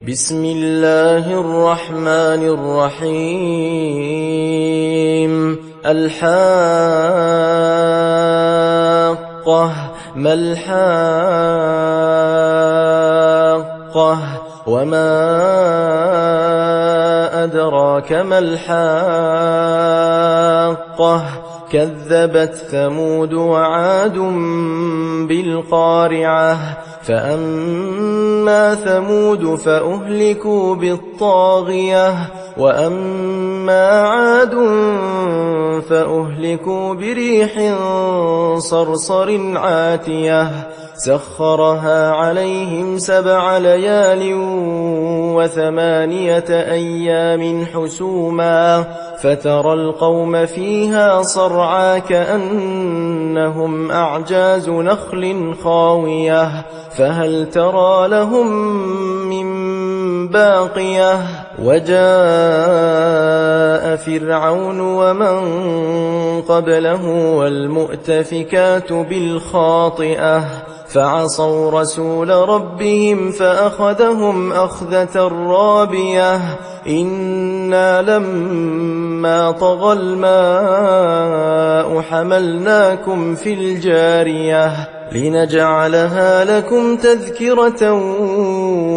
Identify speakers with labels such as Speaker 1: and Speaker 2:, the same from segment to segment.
Speaker 1: بسم الله الرحمن الرحيم الحاقة ما الحاقة وما أدراك ما الحاقة كذبت ثمود وعاد بالقارعة فأما ثمود فأهلكوا بالطاغية وأما عاد فأهلكوا بريح صرصر عاتية سخرها عليهم 7 ليال و8 أيام حسوما فترى القوم فيها صرعى كأنهم أعجاز نخل خاوية فهل ترى لهم من باقية وجاء فرعون ومن قبله والمؤتفكات بالخاطئة فعصوا رسول ربهم فأخذهم أخذة رابية إنا لما طغى الماء حملناكم في الجارية لنجعلها لكم تذكرة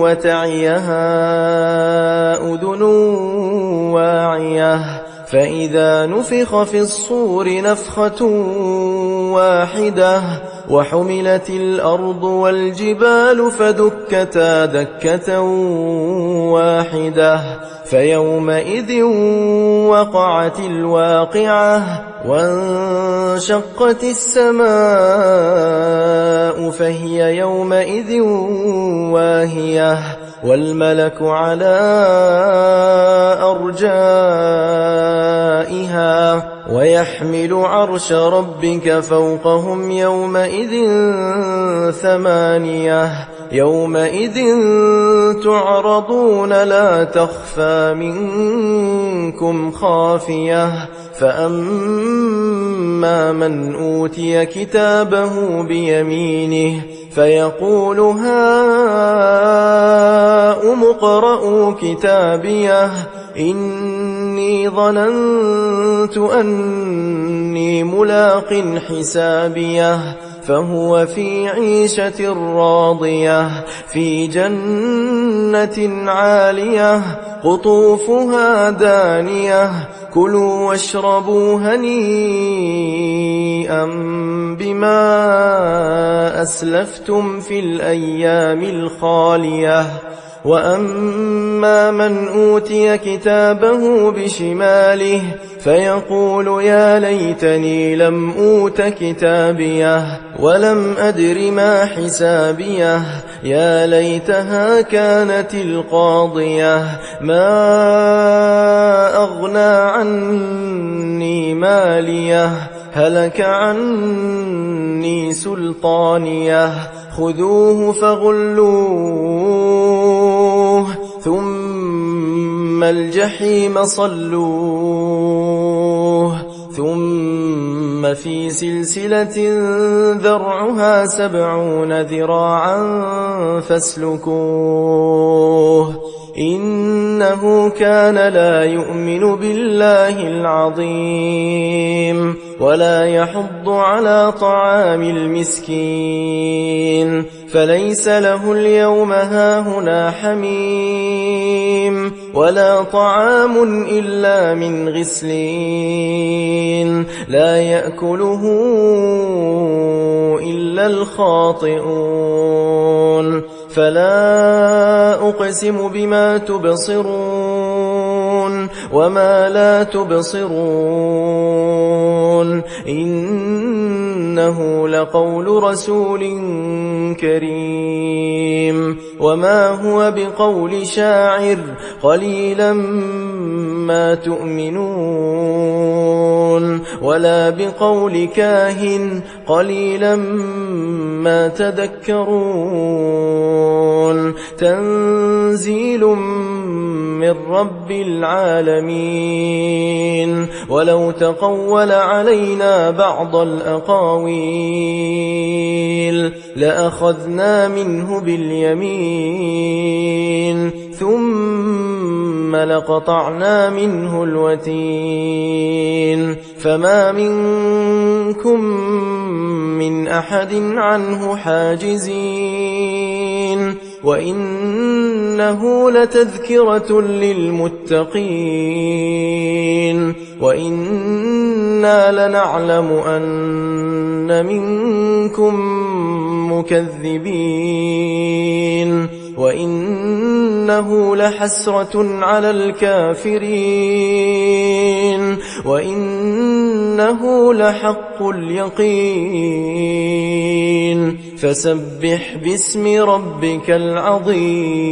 Speaker 1: وتعيها أذن واعية فإذا نفخ في الصور نفخة واحدة وحملت الأرض والجبال فدكتا دكة واحدة فيومئذ وقعت الواقعة وانشقت السماء فهي يومئذ واهية والملك على أرجائها ويحمل عرش ربك فوقهم يومئذ 8 يومئذ تعرضون لا تخفى منكم خافية فأما من أوتي كتابه بيمينه فيقول هاؤم اقرءوا كتابيه إني ظننت أني ملاق حسابيه فهو في عيشة راضية في جنة عالية قطوفها دانية كلوا واشربوا هنيئا بما أسلفتم في الأيام الخالية وأما من أوتي كتابه بشماله فيقول يا ليتني لم أوت كتابيه ولم أدر ما حسابيه يا ليتها كانت القاضية ما أغنى عني ماليه هلك عني سلطانيه خذوه فغلوه ثم الجحيم صلوه ثم في سلسلة ذرعها 70 ذراعا فاسلكوه إنه كان لا يؤمن بالله العظيم ولا يحض على طعام المسكين فليس له اليوم هاهنا حميم ولا طعام إلا من غسلين لا يأكله إلا الخاطئون فلا أقسم بما تبصرون وما لا تبصرون إنه لقول رسول كريم وما هو بقول شاعر قليلا ما تؤمنون ولا بقول كاهن قليلا ما تذكرون تنزيل من رب العالمين. ولو تقول علينا بعض الأقاويل لأخذنا منه باليمين ثم لقطعنا منه الوتين. فما منكم من أحد عنه حاجزين. وإنه لتذكرة للمتقين وإنا لنعلم أن منكم مكذبين وإنه لحسرة على الكافرين وإنه لحق اليقين. فسبح باسم ربك العظيم.